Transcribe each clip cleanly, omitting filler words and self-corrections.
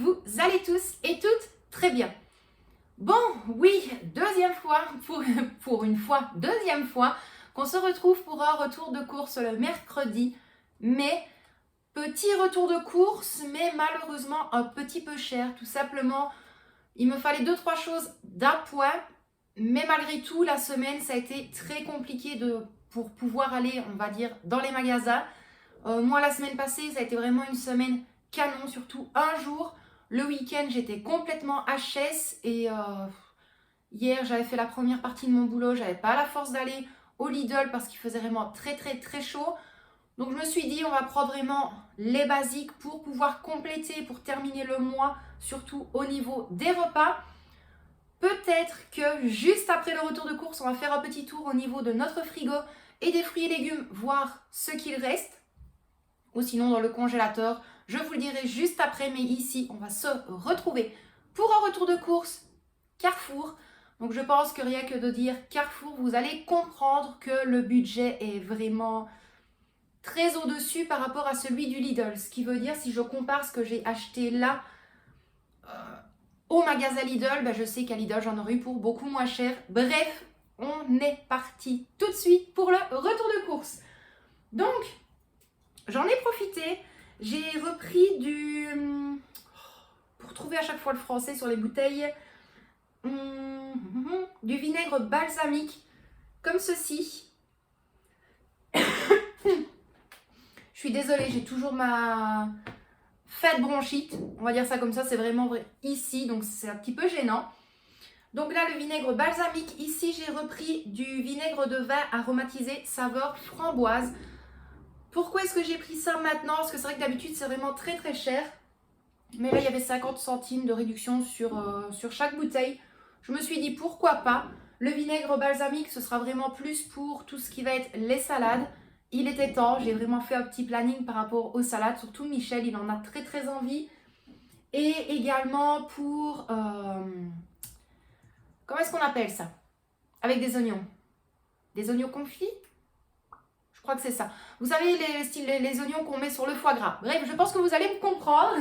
vous allez tous et toutes très bien. Bon, oui, deuxième fois, deuxième fois, qu'on se retrouve pour un retour de course le mercredi, mais petit retour de course, mais malheureusement un petit peu cher, tout simplement. Il me fallait 2-3 choses d'appoint, mais malgré tout, la semaine, ça a été très compliqué pour pouvoir aller, on va dire, dans les magasins. Moi, la semaine passée, ça a été vraiment une semaine canon, surtout un jour. Le week-end, j'étais complètement HS et hier, j'avais fait la première partie de mon boulot. J'avais pas la force d'aller au Lidl parce qu'il faisait vraiment très chaud. Donc, je me suis dit, on va prendre vraiment les basiques pour pouvoir compléter, pour terminer le mois, surtout au niveau des repas. Peut-être que juste après le retour de course, on va faire un petit tour au niveau de notre frigo et des fruits et légumes, voir ce qu'il reste. Ou sinon dans le congélateur, je vous le dirai juste après, mais ici, on va se retrouver pour un retour de course Carrefour. Donc je pense que rien que de dire Carrefour, vous allez comprendre que le budget est vraiment très au-dessus par rapport à celui du Lidl. Ce qui veut dire, si je compare ce que j'ai acheté là au magasin Lidl, ben je sais qu'à Lidl, j'en aurais eu pour beaucoup moins cher. Bref, on est parti tout de suite pour le retour de course. Donc, j'en ai profité. J'ai repris pour trouver à chaque fois le français sur les bouteilles, du vinaigre balsamique, comme ceci. Je suis désolée, j'ai toujours ma fête bronchite. On va dire ça comme ça, c'est vraiment vrai ici, donc c'est un petit peu gênant. Donc là, le vinaigre balsamique, ici, j'ai repris du vinaigre de vin aromatisé saveur framboise. Pourquoi est-ce que j'ai pris ça maintenant? Parce que c'est vrai que d'habitude, c'est vraiment très cher. Mais là, il y avait 50 centimes de réduction sur chaque bouteille. Je me suis dit, pourquoi pas? Le vinaigre balsamique, ce sera vraiment plus pour tout ce qui va être les salades. Il était temps, j'ai vraiment fait un petit planning par rapport aux salades. Surtout Michel, il en a très envie. Et également pour... comment est-ce qu'on appelle ça? Avec des oignons. Des oignons confits? Je crois que c'est ça. Vous savez, les oignons qu'on met sur le foie gras. Bref, je pense que vous allez me comprendre.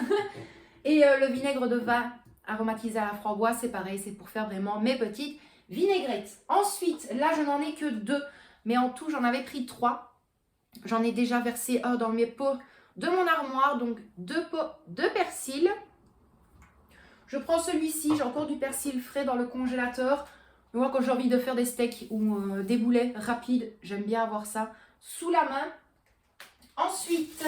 Et le vinaigre de vin aromatisé à la framboise, c'est pareil. C'est pour faire vraiment mes petites vinaigrettes. Ensuite, là, je n'en ai que 2. Mais en tout, j'en avais pris 3. J'en ai déjà versé un dans mes pots de mon armoire. Donc, 2 pots de persil. Je prends celui-ci. J'ai encore du persil frais dans le congélateur. Moi, quand j'ai envie de faire des steaks ou des boulets rapides, j'aime bien avoir ça sous la main. Ensuite,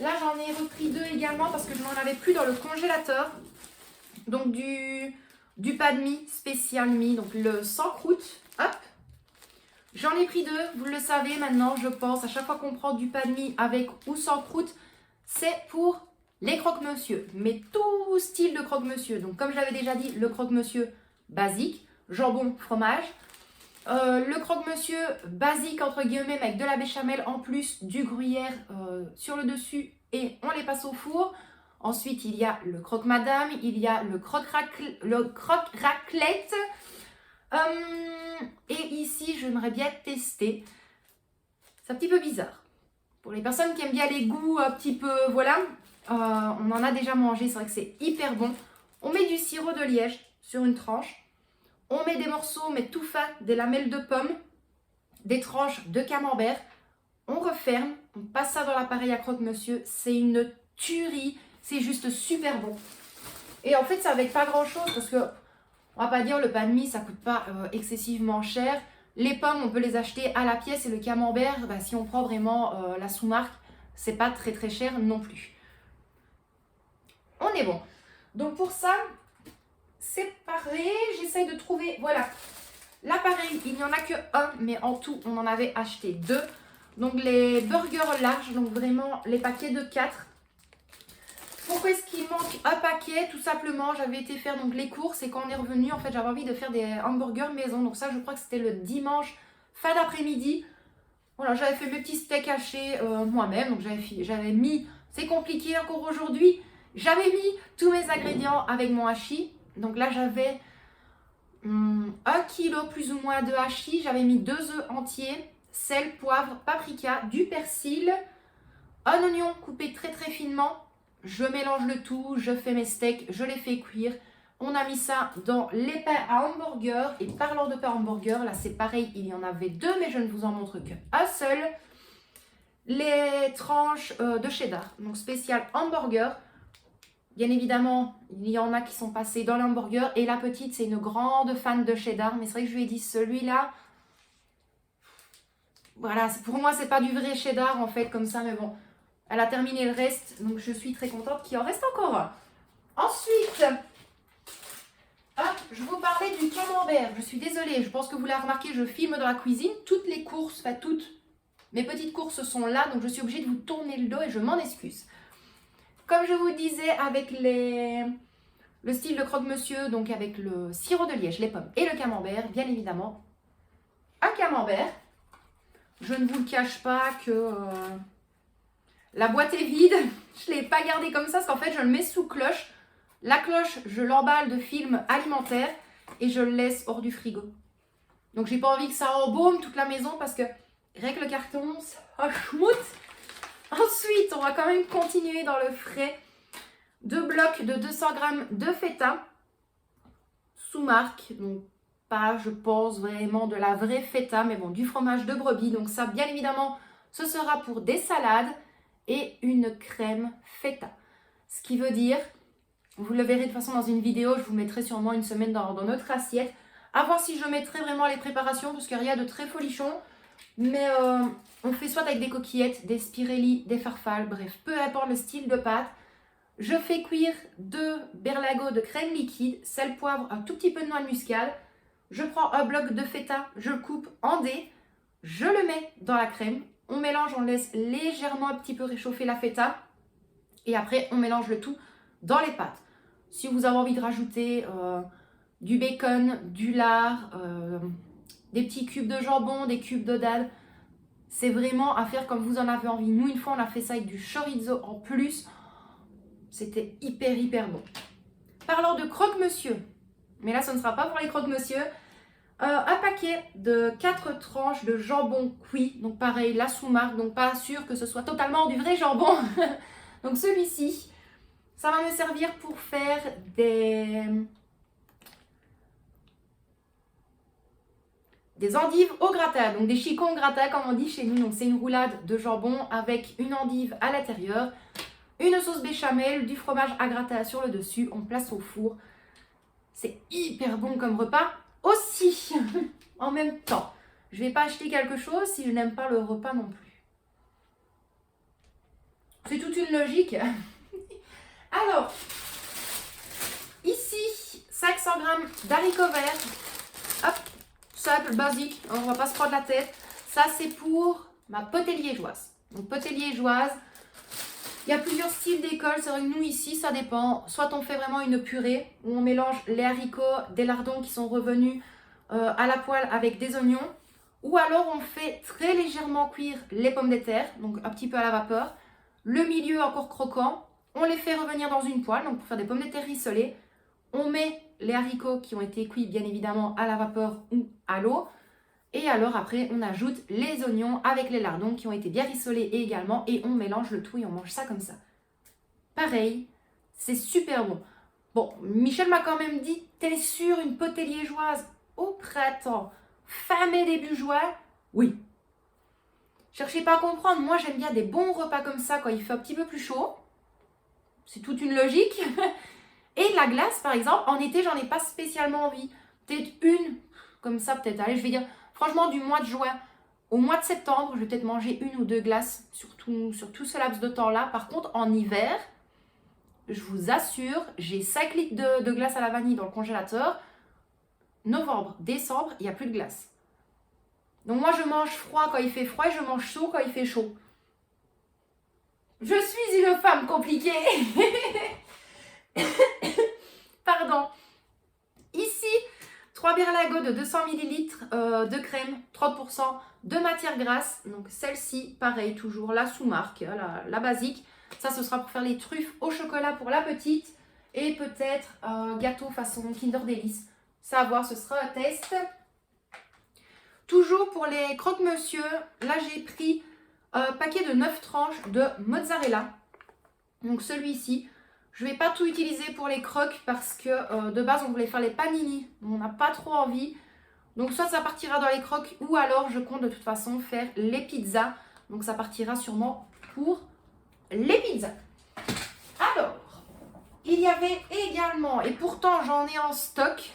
là j'en ai repris 2 également parce que je n'en avais plus dans le congélateur. Donc du pas de mie spécial mie, donc le sans croûte. Hop. J'en ai pris 2, vous le savez maintenant, je pense, à chaque fois qu'on prend du pas de mie avec ou sans croûte, c'est pour les croque-monsieur. Mais tout style de croque-monsieur. Donc comme je l'avais déjà dit, le croque-monsieur basique, jambon, fromage. Le croque-monsieur basique entre guillemets avec de la béchamel en plus, du gruyère sur le dessus et on les passe au four. Ensuite il y a le croque-madame, il y a le croque-raclette. Et ici j'aimerais bien tester. C'est un petit peu bizarre. Pour les personnes qui aiment bien les goûts un petit peu, voilà. On en a déjà mangé, c'est vrai que c'est hyper bon. On met du sirop de liège sur une tranche. On met des morceaux, mais tout fin, des lamelles de pommes, des tranches de camembert. On referme, on passe ça dans l'appareil à croque-monsieur. C'est une tuerie, c'est juste super bon. Et en fait, c'est avec pas grand-chose parce que, on va pas dire, le pain de mie, ça coûte pas excessivement cher. Les pommes, on peut les acheter à la pièce et le camembert, bah, si on prend vraiment la sous-marque, c'est pas très cher non plus. On est bon. Donc pour ça... séparé, j'essaye de trouver, voilà, l'appareil, il n'y en a que un, mais en tout, on en avait acheté 2. Donc les burgers larges, donc vraiment les paquets de 4. Pourquoi est-ce qu'il manque un paquet? Tout simplement, j'avais été faire donc les courses et quand on est revenu, en fait, j'avais envie de faire des hamburgers maison. Donc ça, je crois que c'était le dimanche, fin d'après-midi. Voilà, j'avais fait mes petits steaks hachés moi-même, donc j'avais mis, c'est compliqué encore aujourd'hui, j'avais mis tous mes ingrédients avec mon hachis. Donc là, j'avais 1 kg plus ou moins de hachis. J'avais mis 2 œufs entiers, sel, poivre, paprika, du persil, un oignon coupé très finement, je mélange le tout, je fais mes steaks, je les fais cuire. On a mis ça dans les pains à hamburger. Et parlant de pain à hamburger, là c'est pareil, il y en avait deux, mais je ne vous en montre qu'un seul. Les tranches de cheddar, donc spécial hamburger. Bien évidemment, il y en a qui sont passés dans l'hamburger. Et la petite, c'est une grande fan de cheddar. Mais c'est vrai que je lui ai dit, celui-là, voilà, pour moi, c'est pas du vrai cheddar en fait, comme ça. Mais bon, elle a terminé le reste. Donc, je suis très contente qu'il en reste encore un. Ensuite, hop, je vous parlais du camembert. Je suis désolée, je pense que vous l'avez remarqué, je filme dans la cuisine. Toutes les courses, enfin toutes mes petites courses sont là. Donc, je suis obligée de vous tourner le dos et je m'en excuse. Comme je vous disais, avec le style de croque-monsieur, donc avec le sirop de liège, les pommes et le camembert, bien évidemment, un camembert. Je ne vous le cache pas que la boîte est vide. Je ne l'ai pas gardé comme ça parce qu'en fait, je le mets sous cloche. La cloche, je l'emballe de film alimentaire et je le laisse hors du frigo. Donc, j'ai pas envie que ça embaume toute la maison parce que avec le carton, ça schmoute. Ensuite, on va quand même continuer dans le frais. 2 blocs de 200 g de feta sous marque. Donc, pas, je pense, vraiment de la vraie feta, mais bon, du fromage de brebis. Donc, ça, bien évidemment, ce sera pour des salades et une crème feta. Ce qui veut dire, vous le verrez de toute façon dans une vidéo, je vous mettrai sûrement une semaine dans notre assiette. À voir si je mettrai vraiment les préparations, parce qu'il y a de très folichon. Mais on fait soit avec des coquillettes, des spirelli, des farfales, bref, peu importe le style de pâte. Je fais cuire 2 berlingots de crème liquide, sel, poivre, un tout petit peu de noix de muscade. Je prends un bloc de feta, je le coupe en dés, je le mets dans la crème. On mélange, on laisse légèrement un petit peu réchauffer la feta. Et après, on mélange le tout dans les pâtes. Si vous avez envie de rajouter du bacon, du lard, des petits cubes de jambon, des cubes de dinde, c'est vraiment à faire comme vous en avez envie. Nous, une fois, on a fait ça avec du chorizo en plus. C'était hyper bon. Parlant de croque-monsieur, mais là, ce ne sera pas pour les croque-monsieur. Un paquet de 4 tranches de jambon cuit. Donc pareil, la sous-marque. Donc pas sûr que ce soit totalement du vrai jambon. Donc celui-ci, ça va me servir pour faire des endives au gratin. Donc des chicons au gratin, comme on dit chez nous. Donc c'est une roulade de jambon avec une endive à l'intérieur. Une sauce béchamel, du fromage à gratin sur le dessus, on place au four. C'est hyper bon comme repas aussi, en même temps. Je ne vais pas acheter quelque chose si je n'aime pas le repas non plus. C'est toute une logique. Alors, ici, 500 g d'haricots verts. Hop, simple, basique, on ne va pas se prendre la tête. Ça, c'est pour ma potée liégeoise. Donc, potée liégeoise. Il y a plusieurs styles d'école, c'est vrai que nous ici, ça dépend. Soit on fait vraiment une purée où on mélange les haricots, des lardons qui sont revenus à la poêle avec des oignons. Ou alors on fait très légèrement cuire les pommes de terre, donc un petit peu à la vapeur. Le milieu encore croquant, on les fait revenir dans une poêle, donc pour faire des pommes de terre rissolées. On met les haricots qui ont été cuits bien évidemment à la vapeur ou à l'eau. Et alors après, on ajoute les oignons avec les lardons qui ont été bien rissolés également. Et on mélange le tout et on mange ça comme ça. Pareil, c'est super bon. Bon, Michel m'a quand même dit, t'es sûre une potée liégeoise au printemps, fin mai début juin? Oui. Cherchez pas à comprendre, moi j'aime bien des bons repas comme ça quand il fait un petit peu plus chaud. C'est toute une logique. Et la glace par exemple, en été j'en ai pas spécialement envie. Peut-être une, comme ça peut-être, allez je vais dire... Franchement, du mois de juin au mois de septembre, je vais peut-être manger 1 ou 2 glaces, surtout sur tout ce laps de temps-là. Par contre, en hiver, je vous assure, j'ai 5 litres de glace à la vanille dans le congélateur. Novembre, décembre, il n'y a plus de glace. Donc moi, je mange froid quand il fait froid et je mange chaud quand il fait chaud. Je suis une femme compliquée. Pardon. Ici, 3 berlingots de 200 ml de crème, 30% de matière grasse. Donc celle-ci, pareil, toujours la sous-marque, la basique. Ça, ce sera pour faire les truffes au chocolat pour la petite. Et peut-être un gâteau façon Kinder Delice. Ça à voir, ce sera un test. Toujours pour les croque-monsieur, là j'ai pris un paquet de 9 tranches de mozzarella. Donc celui-ci, je ne vais pas tout utiliser pour les croques parce que de base on voulait faire les panini. On n'a pas trop envie. Donc soit ça partira dans les croques ou alors je compte de toute façon faire les pizzas. Donc ça partira sûrement pour les pizzas. Alors, il y avait également, et pourtant j'en ai en stock,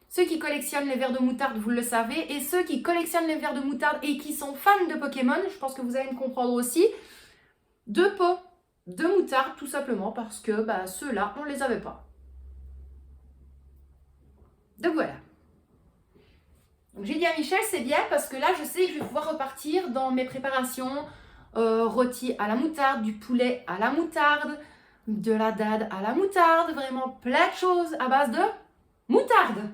ceux qui collectionnent les verres de moutarde, vous le savez, et ceux qui collectionnent les verres de moutarde et qui sont fans de Pokémon, je pense que vous allez me comprendre aussi, 2 pots de moutarde tout simplement parce que ceux-là, on ne les avait pas. Donc voilà. Donc j'ai dit à Michel, c'est bien parce que là, je sais que je vais pouvoir repartir dans mes préparations rôti à la moutarde, du poulet à la moutarde, de la dade à la moutarde, vraiment plein de choses à base de moutarde.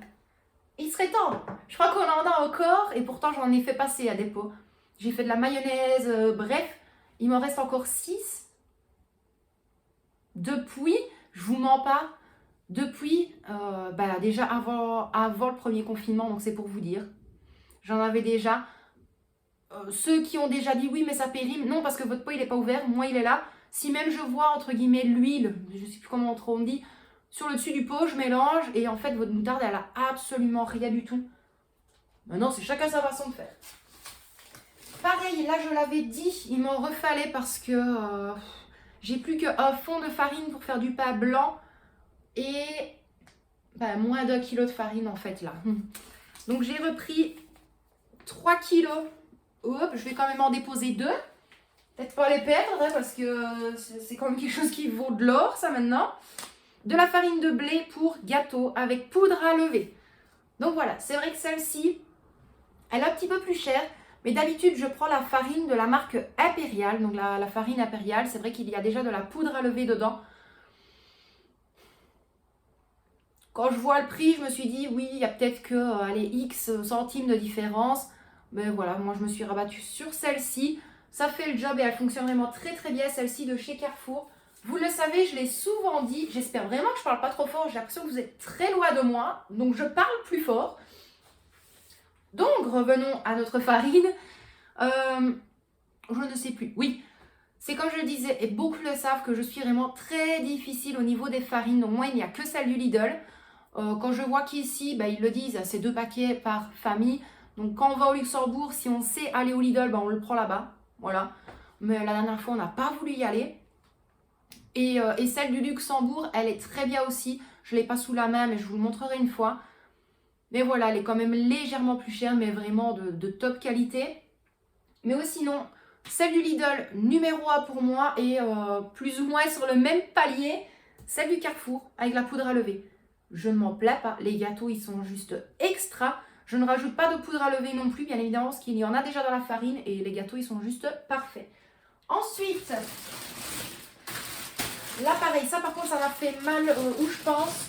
Il serait temps. Je crois qu'on en a encore et pourtant j'en ai fait passer à des pots. J'ai fait de la mayonnaise, bref, il m'en reste encore 6. Depuis, je vous mens pas, depuis déjà avant le premier confinement, donc c'est pour vous dire. J'en avais déjà. Ceux qui ont déjà dit oui mais ça périme, non parce que votre pot il n'est pas ouvert, moi il est là. Si même je vois entre guillemets l'huile, je sais plus comment on dit, sur le dessus du pot, je mélange et en fait votre moutarde elle a absolument rien du tout. Maintenant c'est chacun sa façon de faire. Pareil, là je l'avais dit, il m'en refallait parce que j'ai plus qu'un fond de farine pour faire du pain blanc et moins d'1 kg de farine en fait là. Donc j'ai repris 3 kilos. Hop, je vais quand même en déposer 2. Peut-être pas les perdre hein, parce que c'est quand même quelque chose qui vaut de l'or ça maintenant. De la farine de blé pour gâteau avec poudre à lever. Donc voilà, c'est vrai que celle-ci, elle est un petit peu plus chère. Mais d'habitude, je prends la farine de la marque Impérial. Donc la farine Impérial, c'est vrai qu'il y a déjà de la poudre à lever dedans. Quand je vois le prix, je me suis dit, oui, il y a peut-être que X centimes de différence. Mais voilà, moi je me suis rabattue sur celle-ci. Ça fait le job et elle fonctionne vraiment très très bien, celle-ci de chez Carrefour. Vous le savez, je l'ai souvent dit. J'espère vraiment que je ne parle pas trop fort. J'ai l'impression que vous êtes très loin de moi. Donc je parle plus fort. Donc revenons à notre farine. Je ne sais plus. Oui, c'est comme je le disais, et beaucoup le savent, que je suis vraiment très difficile au niveau des farines. Donc moi, il n'y a que celle du Lidl. Quand je vois qu'ici, ils le disent, c'est 2 paquets par famille. Donc quand on va au Luxembourg, si on sait aller au Lidl, on le prend là-bas. Voilà. Mais la dernière fois, on n'a pas voulu y aller. Et celle du Luxembourg, elle est très bien aussi. Je ne l'ai pas sous la main, mais je vous le montrerai une fois. Mais voilà, elle est quand même légèrement plus chère, mais vraiment de top qualité. Mais aussi non, celle du Lidl, numéro 1 pour moi, et plus ou moins sur le même palier, celle du Carrefour, avec la poudre à lever. Je ne m'en plains pas, les gâteaux, ils sont juste extra. Je ne rajoute pas de poudre à lever non plus, bien évidemment, parce qu'il y en a déjà dans la farine, et les gâteaux, ils sont juste parfaits. Ensuite, là, pareil, ça par contre, ça m'a fait mal où je pense.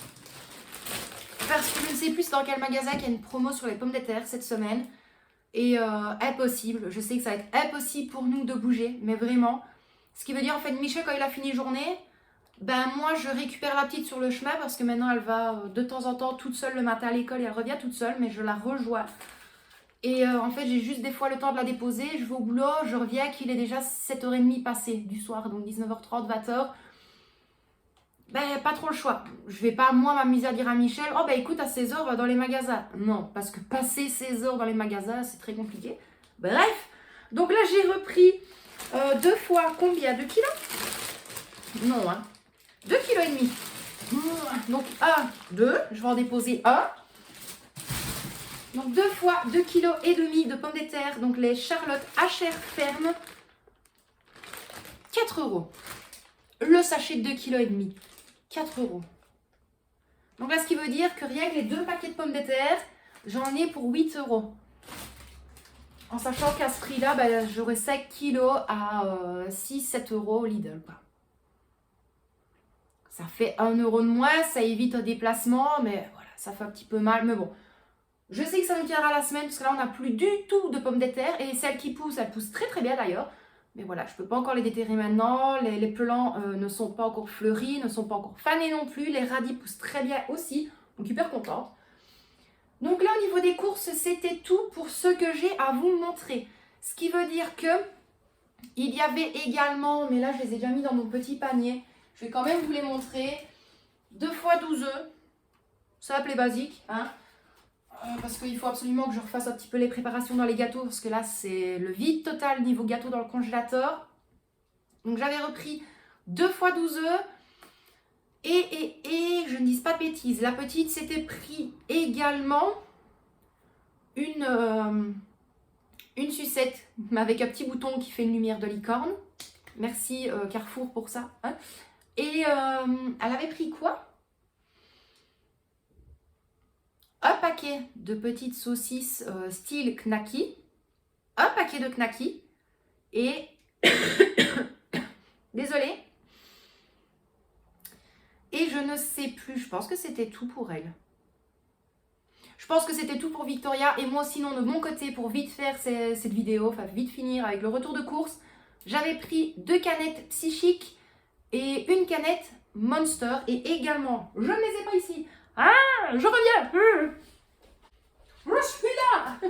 Parce que je ne sais plus dans quel magasin qu'il y a une promo sur les pommes de terre cette semaine. Et impossible, je sais que ça va être impossible pour nous de bouger, mais vraiment. Ce qui veut dire, en fait, Michel, quand il a fini journée, moi, je récupère la petite sur le chemin parce que maintenant, elle va de temps en temps toute seule le matin à l'école et elle revient toute seule, mais je la rejoins. Et en fait, j'ai juste des fois le temps de la déposer, je vais au boulot, je reviens qu'il est déjà 7h30 passé du soir, donc 19h30, 20h. Pas trop le choix. Je vais pas, moi, m'amuser à dire à Michel, oh écoute, à 16h, va dans les magasins. Non, parce que passer 16h dans les magasins, c'est très compliqué. Bref, donc là, j'ai repris 2 fois combien? 2 kilos? Non, 2,5 kg. Donc 1, 2, je vais en déposer 1. Donc 2 fois 2,5 kg de pommes de terre, donc les Charlotte à chair ferme. 4 €. Le sachet de 2,5 kg. 4 €. Donc là, ce qui veut dire que rien que les 2 paquets de pommes de terre, j'en ai pour 8 €. En sachant qu'à ce prix-là, j'aurai 5 kilos à 6-7 € au Lidl. Ça fait 1 € de moins, ça évite un déplacement, mais voilà, ça fait un petit peu mal. Mais bon, je sais que ça nous tiendra la semaine, parce que là, on n'a plus du tout de pommes de terre. Et celles qui poussent, elles poussent très très bien d'ailleurs. Mais voilà, je ne peux pas encore les déterrer maintenant. Les plants ne sont pas encore fleuris, ne sont pas encore fanés non plus. Les radis poussent très bien aussi. Donc hyper contente. Donc là, au niveau des courses, c'était tout pour ce que j'ai à vous montrer. Ce qui veut dire que Il y avait également, mais là je les ai déjà mis dans mon petit panier, je vais quand même vous les montrer, 2 fois 12 œufs, simple et basique, hein. Parce qu'il faut absolument que je refasse un petit peu les préparations dans les gâteaux, parce que là c'est le vide total niveau gâteau dans le congélateur. Donc j'avais repris 2 fois 12 œufs, et je ne dis pas de bêtises, la petite s'était pris également une sucette avec un petit bouton qui fait une lumière de licorne. Merci Carrefour pour ça, hein. Et elle avait pris quoi? Un paquet de petites saucisses style knacky, un paquet de knacky et désolée, et je ne sais plus, je pense que c'était tout pour elle. Je pense que c'était tout pour Victoria, et moi sinon de mon côté, pour vite faire cette vidéo, enfin vite finir avec le retour de course, j'avais pris 2 canettes psychiques et une canette Monster, et également, je ne les ai pas ici. Ah, je reviens. Je suis là.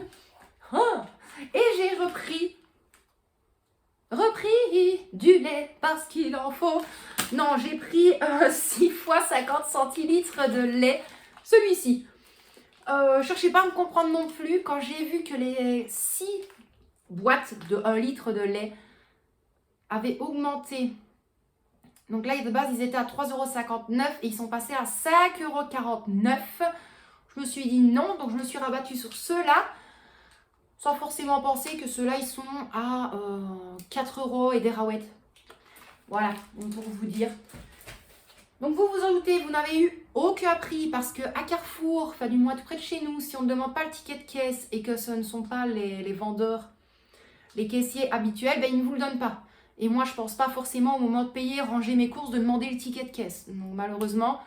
Et j'ai repris du lait parce qu'il en faut. Non, j'ai pris 6 fois 50 centilitres de lait. Celui-ci. Cherchez pas à me comprendre non plus. Quand j'ai vu que les 6 boîtes de 1 litre de lait avaient augmenté. Donc là, de base, ils étaient à 3,59 € et ils sont passés à 5,49 €. Je me suis dit non, donc je me suis rabattue sur ceux-là, sans forcément penser que ceux-là, ils sont à 4 € et des raouettes. Voilà, donc pour vous dire. Donc vous vous en doutez, vous n'avez eu aucun prix parce qu'à Carrefour, enfin du moins tout près de chez nous, si on ne demande pas le ticket de caisse et que ce ne sont pas les vendeurs, les caissiers habituels, ben, ils ne vous le donnent pas. Et moi, je ne pense pas forcément au moment de payer, ranger mes courses, de demander le ticket de caisse. Donc malheureusement.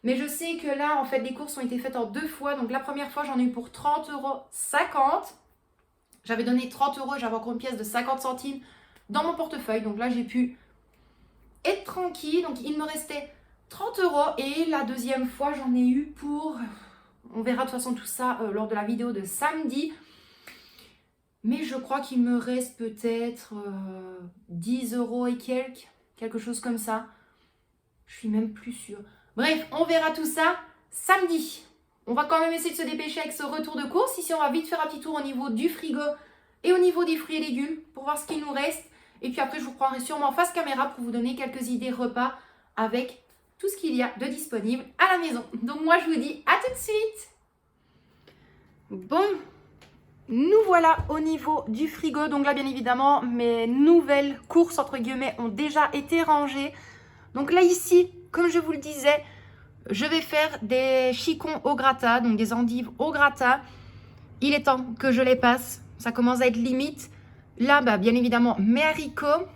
Mais je sais que là, en fait, les courses ont été faites en 2 fois. Donc la première fois, j'en ai eu pour 30,50 €. J'avais donné 30 € et j'avais encore une pièce de 50 centimes dans mon portefeuille. Donc là, j'ai pu être tranquille. Donc il me restait 30 €. Et la deuxième fois, j'en ai eu pour... On verra de toute façon tout ça lors de la vidéo de samedi. Mais je crois qu'il me reste peut-être 10 € et quelques. Quelque chose comme ça. Je suis même plus sûre. Bref, on verra tout ça samedi. On va quand même essayer de se dépêcher avec ce retour de course. Ici, on va vite faire un petit tour au niveau du frigo et au niveau des fruits et légumes pour voir ce qu'il nous reste. Et puis après, je vous prendrai sûrement face caméra pour vous donner quelques idées repas avec tout ce qu'il y a de disponible à la maison. Donc moi, je vous dis à tout de suite. Bon, nous voilà au niveau du frigo. Donc là, bien évidemment, mes nouvelles courses, entre guillemets, ont déjà été rangées. Donc là, ici, comme je vous le disais, je vais faire des chicons au gratin, donc des endives au gratin. Il est temps que je les passe. Ça commence à être limite. Là, bah, bien évidemment, mes haricots.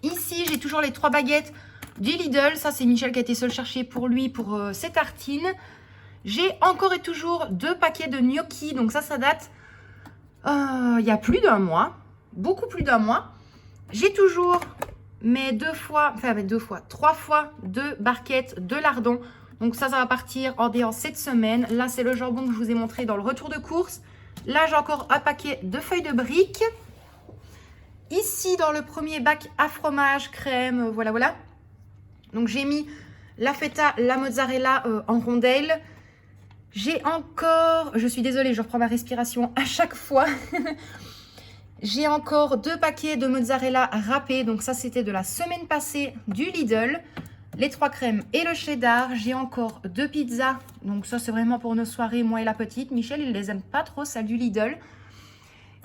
Ici, j'ai toujours les 3 baguettes du Lidl. Ça, c'est Michel qui a été seul chercher pour lui, pour ses tartines. J'ai encore et toujours 2 paquets de gnocchi. Donc ça date il y a plus d'1 mois. Beaucoup plus d'1 mois. J'ai toujours... mais 3 fois 2 barquettes de lardons. Donc ça va partir en déant cette semaine. Là, c'est le jambon que je vous ai montré dans le retour de course. Là, j'ai encore un paquet de feuilles de briques. Ici, dans le premier bac à fromage, crème, voilà. Donc, j'ai mis la feta, la mozzarella en rondelles. J'ai encore... Je suis désolée, je reprends ma respiration à chaque fois. J'ai encore 2 paquets de mozzarella râpée. Donc ça, c'était de la semaine passée du Lidl. Les 3 crèmes et le cheddar. J'ai encore 2 pizzas. Donc ça, c'est vraiment pour nos soirées, moi et la petite. Michel, il les aime pas trop, celles du Lidl.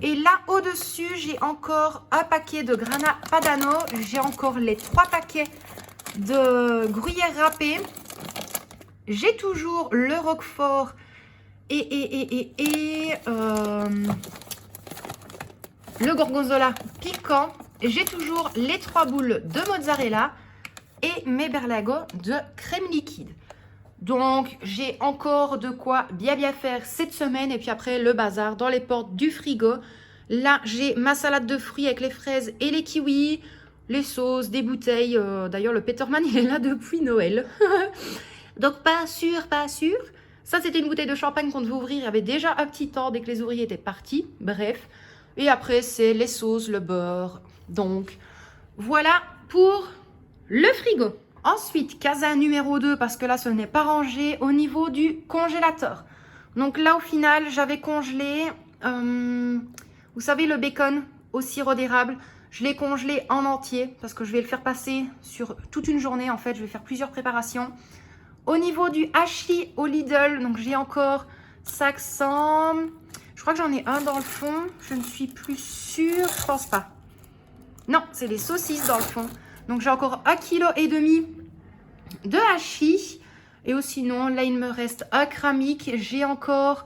Et là, au-dessus, j'ai encore un paquet de grana padano. J'ai encore les 3 paquets de gruyère râpée. J'ai toujours le roquefort et le gorgonzola piquant. J'ai toujours les 3 boules de mozzarella et mes berlingots de crème liquide. Donc, j'ai encore de quoi bien faire cette semaine. Et puis après, le bazar dans les portes du frigo. Là, j'ai ma salade de fruits avec les fraises et les kiwis, les sauces, des bouteilles. D'ailleurs, le Peterman, il est là depuis Noël. Donc, pas sûr. Ça, c'était une bouteille de champagne qu'on devait ouvrir. Il y avait déjà un petit temps dès que les ouvriers étaient partis. Bref. Et après, c'est les sauces, le beurre, Donc, voilà pour le frigo. Ensuite, casa numéro 2, parce que là, ce n'est pas rangé, au niveau du congélateur. Donc là, au final, j'avais congelé, vous savez, le bacon au sirop d'érable. Je l'ai congelé en entier, parce que je vais le faire passer sur toute une journée. En fait, je vais faire plusieurs préparations. Au niveau du hachis au Lidl, donc j'ai encore 500... Je crois que j'en ai un dans le fond. Je ne suis plus sûre, je pense pas. Non, c'est des saucisses dans le fond. Donc j'ai encore 1,5 kg de hachis. Et sinon, là, il me reste un cramique. J'ai encore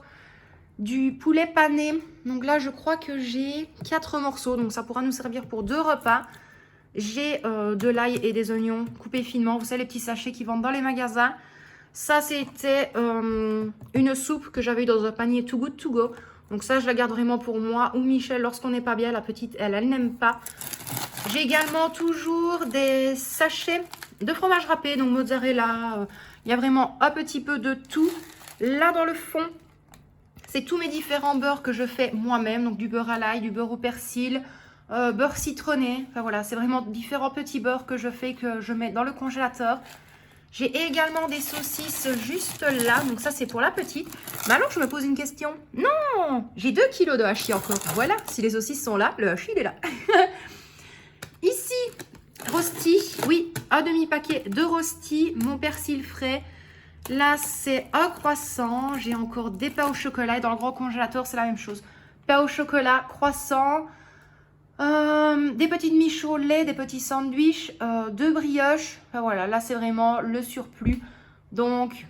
du poulet pané. Donc là, je crois que j'ai 4 morceaux. Donc ça pourra nous servir pour 2 repas. J'ai de l'ail et des oignons coupés finement. Vous savez, les petits sachets qui vendent dans les magasins. Ça, c'était une soupe que j'avais dans un panier Too Good To Go. Donc ça, je la garde vraiment pour moi ou Michel lorsqu'on n'est pas bien. La petite, elle n'aime pas. J'ai également toujours des sachets de fromage râpé, donc mozzarella. Il y a vraiment un petit peu de tout. Là, dans le fond, c'est tous mes différents beurres que je fais moi-même. Donc du beurre à l'ail, du beurre au persil, beurre citronné. Enfin voilà, c'est vraiment différents petits beurres que je fais, que je mets dans le congélateur. J'ai également des saucisses juste là. Donc ça, c'est pour la petite. Mais alors, je me pose une question. Non, j'ai 2 kilos de hachis encore. Voilà, si les saucisses sont là, le hachis, il est là. Ici, rosti. Oui, un demi-paquet de rosti. Mon persil frais. Là, c'est un croissant. J'ai encore des pains au chocolat. Et dans le grand congélateur, c'est la même chose. Pain au chocolat, croissant. Des petites miches au lait, des petits sandwichs, 2 brioches. Enfin, voilà, là c'est vraiment le surplus. Donc,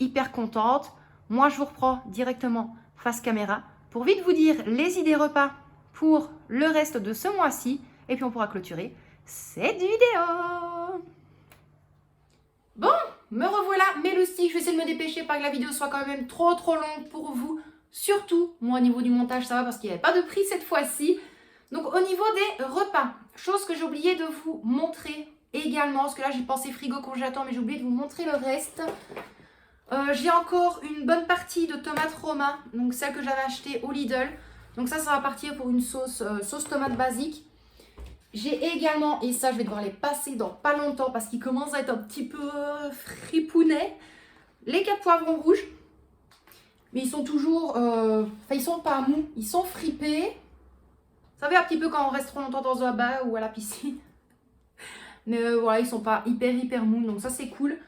hyper contente. Moi, je vous reprends directement face caméra pour vite vous dire les idées repas pour le reste de ce mois-ci. Et puis, on pourra clôturer cette vidéo. Bon, me revoilà, mes loustiques. Je vais essayer de me dépêcher, pas que la vidéo soit quand même trop longue pour vous. Surtout, moi, au niveau du montage, ça va parce qu'il n'y avait pas de prix cette fois-ci. Donc au niveau des repas, chose que j'ai oublié de vous montrer également, parce que là j'ai pensé frigo congélateur, mais j'ai oublié de vous montrer le reste. J'ai encore une bonne partie de tomates Roma, donc celle que j'avais achetée au Lidl. Donc ça va partir pour une sauce tomate basique. J'ai également, et ça je vais devoir les passer dans pas longtemps parce qu'ils commencent à être un petit peu fripounets, les 4 poivrons rouges. Mais ils sont toujours, enfin ils sont pas mous, ils sont fripés. Vous savez, un petit peu quand on reste trop longtemps dans un bain ou à la piscine. Mais voilà, ils sont pas hyper mous, donc ça c'est cool.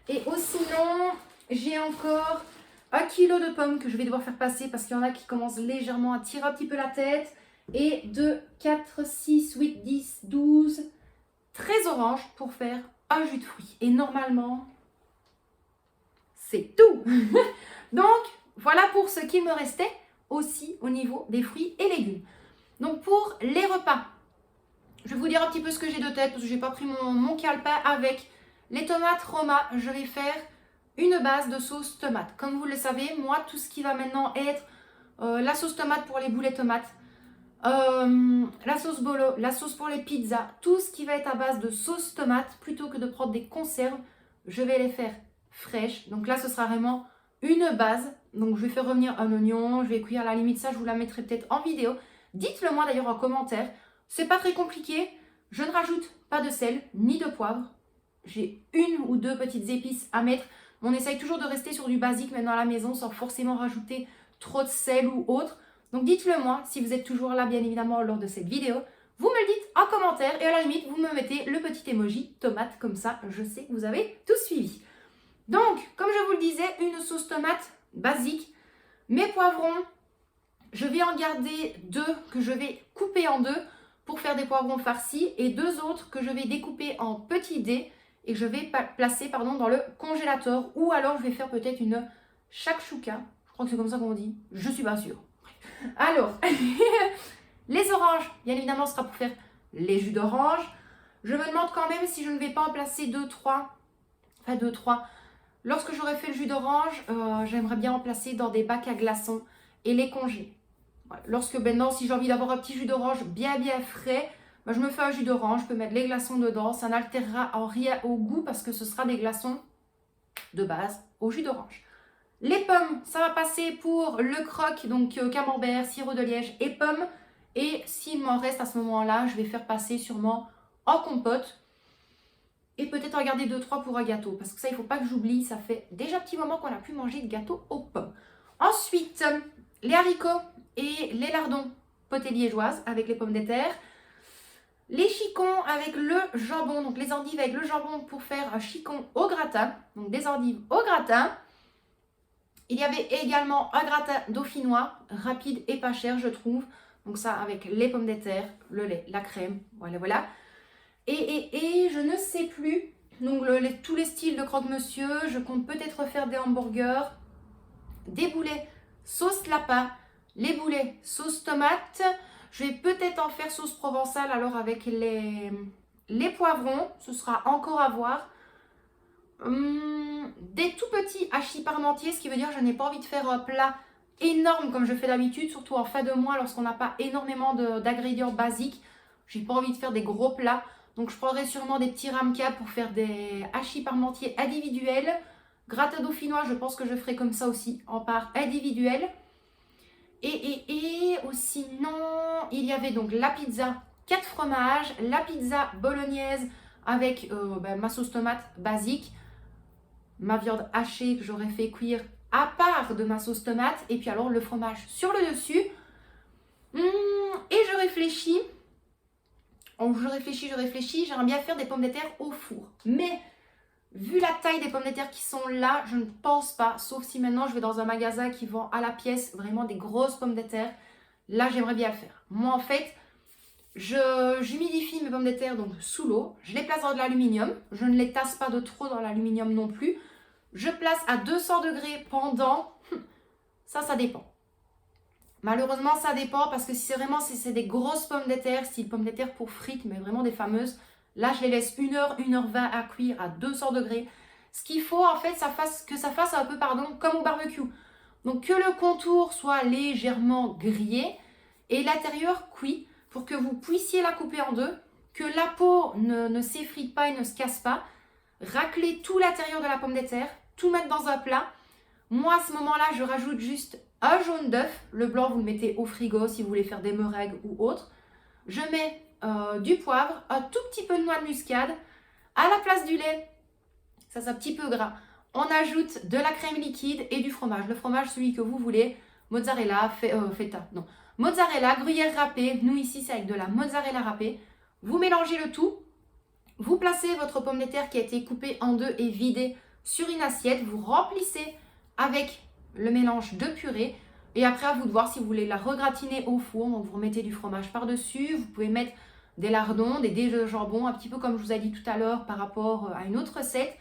Et sinon, j'ai encore 1 kg de pommes que je vais devoir faire passer parce qu'il y en a qui commencent légèrement à tirer un petit peu la tête. Et 2, 4, 6, 8, 10, 12, 13 oranges pour faire un jus de fruits. Et normalement, c'est tout. Donc, voilà pour ce qu'il me restait aussi au niveau des fruits et légumes. Donc pour les repas, je vais vous dire un petit peu ce que j'ai de tête parce que je n'ai pas pris mon calepin avec les tomates Roma. Je vais faire une base de sauce tomate. Comme vous le savez, moi, tout ce qui va maintenant être la sauce tomate pour les boulets tomates, la sauce bolo, la sauce pour les pizzas, tout ce qui va être à base de sauce tomate, plutôt que de prendre des conserves, je vais les faire fraîches. Donc là, ce sera vraiment une base. Donc je vais faire revenir un oignon, je vais cuire à la limite ça, je vous la mettrai peut-être en vidéo. Dites-le moi d'ailleurs en commentaire. C'est pas très compliqué. Je ne rajoute pas de sel ni de poivre. J'ai 1 ou 2 petites épices à mettre. On essaye toujours de rester sur du basique maintenant à la maison sans forcément rajouter trop de sel ou autre. Donc dites-le moi si vous êtes toujours là bien évidemment lors de cette vidéo. Vous me le dites en commentaire et à la limite vous me mettez le petit emoji tomate comme ça je sais que vous avez tout suivi. Donc comme je vous le disais, une sauce tomate basique. Mes poivrons. Je vais en garder 2 que je vais couper en 2 pour faire des poivrons farcis et 2 autres que je vais découper en petits dés et je vais placer dans le congélateur ou alors je vais faire peut-être une shakshuka. Je crois que c'est comme ça qu'on dit. Je suis pas sûre. Alors, les oranges, bien évidemment, ce sera pour faire les jus d'orange. Je me demande quand même si je ne vais pas en placer 2-3. Enfin 2-3. Lorsque j'aurai fait le jus d'orange, j'aimerais bien en placer dans des bacs à glaçons et les congeler. Lorsque maintenant, si j'ai envie d'avoir un petit jus d'orange bien frais, je me fais un jus d'orange, je peux mettre les glaçons dedans, ça n'altérera en rien au goût parce que ce sera des glaçons de base au jus d'orange. Les pommes, ça va passer pour le croque, donc camembert, sirop de liège et pommes. Et s'il m'en reste à ce moment-là, je vais faire passer sûrement en compote. Et peut-être en garder 2-3 pour un gâteau. Parce que ça, il ne faut pas que j'oublie. Ça fait déjà un petit moment qu'on n'a plus mangé de gâteau aux pommes. Ensuite, les haricots et les lardons potées liégeoises avec les pommes de terre. Les chicons avec le jambon. Donc les endives avec le jambon pour faire un chicon au gratin. Donc des endives au gratin. Il y avait également un gratin dauphinois. Rapide et pas cher, je trouve. Donc ça avec les pommes de terre, le lait, la crème. Voilà, voilà. Et je ne sais plus, donc tous les styles de croque-monsieur, je compte peut-être faire des hamburgers, des boulets sauce lapin, les boulets sauce tomate, je vais peut-être en faire sauce provençale alors avec les poivrons, ce sera encore à voir. Des tout petits hachis parmentiers, ce qui veut dire que je n'ai pas envie de faire un plat énorme comme je fais d'habitude, surtout en fin de mois lorsqu'on n'a pas énormément d'ingrédients basiques. J'ai pas envie de faire des gros plats. Donc je prendrai sûrement des petits ramequins pour faire des hachis parmentiers individuels. Gratin dauphinois, je pense que je ferai comme ça aussi, en part individuelle. Et sinon, il y avait donc la pizza 4 fromages, la pizza bolognaise avec ma sauce tomate basique, ma viande hachée que j'aurais fait cuire à part de ma sauce tomate, et puis alors le fromage sur le dessus. Et je réfléchis. Je réfléchis, j'aimerais bien faire des pommes de terre au four. Mais, vu la taille des pommes de terre qui sont là, je ne pense pas, sauf si maintenant je vais dans un magasin qui vend à la pièce vraiment des grosses pommes de terre. Là, j'aimerais bien le faire. Moi, en fait, j'humidifie mes pommes de terre donc sous l'eau. Je les place dans de l'aluminium. Je ne les tasse pas de trop dans l'aluminium non plus. Je place à 200 degrés pendant... Ça dépend. Malheureusement, ça dépend parce que si c'est des grosses pommes de terre, style pommes de terre pour frites, mais vraiment des fameuses, là, je les laisse 1 heure, 1h20 à cuire à 200 degrés. Ce qu'il faut, en fait, que ça fasse un peu, comme au barbecue. Donc, que le contour soit légèrement grillé et l'intérieur cuit pour que vous puissiez la couper en deux, que la peau ne s'effrite pas et ne se casse pas. Racler tout l'intérieur de la pomme de terre, tout mettre dans un plat. Moi, à ce moment-là, je rajoute juste un jaune d'œuf. Le blanc, vous le mettez au frigo si vous voulez faire des meringues ou autre. Je mets du poivre, un tout petit peu de noix de muscade. À la place du lait, ça c'est un petit peu gras. On ajoute de la crème liquide et du fromage. Le fromage, celui que vous voulez. Mozzarella, feta, non. Mozzarella, gruyère râpée. Nous ici, c'est avec de la mozzarella râpée. Vous mélangez le tout. Vous placez votre pomme de terre qui a été coupée en deux et vidée sur une assiette. Vous remplissez avec le mélange de purée. Et après, à vous de voir si vous voulez la regratiner au four. Donc, vous remettez du fromage par-dessus. Vous pouvez mettre des lardons, des dés de jambon, un petit peu comme je vous ai dit tout à l'heure par rapport à une autre recette.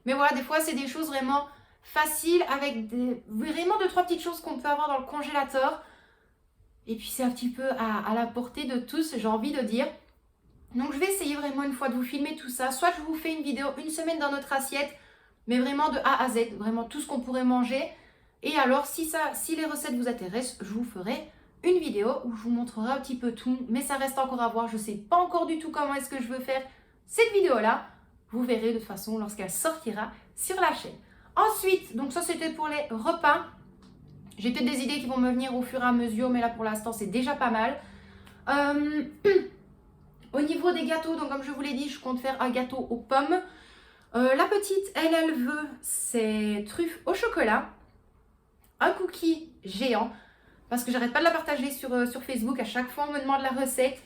Mais voilà, des fois, c'est des choses vraiment faciles avec vraiment 2-3 petites choses qu'on peut avoir dans le congélateur. Et puis, c'est un petit peu à la portée de tous, j'ai envie de dire. Donc, je vais essayer vraiment une fois de vous filmer tout ça. Soit je vous fais une vidéo une semaine dans notre assiette, mais vraiment de A à Z, vraiment tout ce qu'on pourrait manger. Et alors, si les recettes vous intéressent, je vous ferai une vidéo où je vous montrerai un petit peu tout. Mais ça reste encore à voir. Je ne sais pas encore du tout comment est-ce que je veux faire cette vidéo-là. Vous verrez de toute façon lorsqu'elle sortira sur la chaîne. Ensuite, donc ça c'était pour les repas. J'ai peut-être des idées qui vont me venir au fur et à mesure, mais là pour l'instant c'est déjà pas mal. Au niveau des gâteaux, donc comme je vous l'ai dit, je compte faire un gâteau aux pommes. La petite, elle veut ses truffes au chocolat. Un cookie géant. Parce que j'arrête pas de la partager sur Facebook. À chaque fois, on me demande la recette.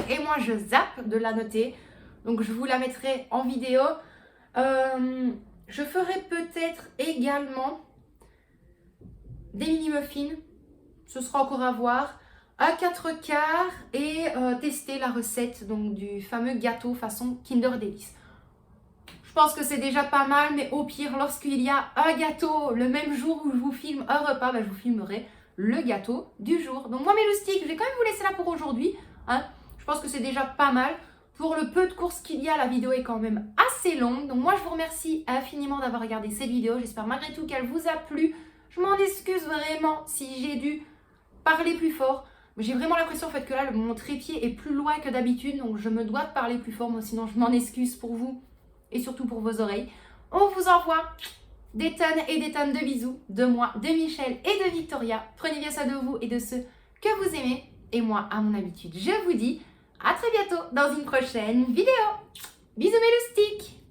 Et moi, je zappe de la noter. Donc, je vous la mettrai en vidéo. Je ferai peut-être également des mini-muffins. Ce sera encore à voir. Un 4 quarts et tester la recette donc, du fameux gâteau façon Kinder Delice. Je pense que c'est déjà pas mal, mais au pire, lorsqu'il y a un gâteau le même jour où je vous filme un repas, je vous filmerai le gâteau du jour. Donc moi, mes loustiques, je vais quand même vous laisser là pour aujourd'hui. Hein. Je pense que c'est déjà pas mal. Pour le peu de courses qu'il y a, la vidéo est quand même assez longue. Donc moi, je vous remercie infiniment d'avoir regardé cette vidéo. J'espère malgré tout qu'elle vous a plu. Je m'en excuse vraiment si j'ai dû parler plus fort. J'ai vraiment l'impression en fait, que là, mon trépied est plus loin que d'habitude. Donc je me dois de parler plus fort. Moi, sinon, je m'en excuse pour vous et surtout pour vos oreilles. On vous envoie des tonnes et des tonnes de bisous de moi, de Michel et de Victoria. Prenez bien soin de vous et de ceux que vous aimez. Et moi, à mon habitude, je vous dis à très bientôt dans une prochaine vidéo. Bisous mes loustiques!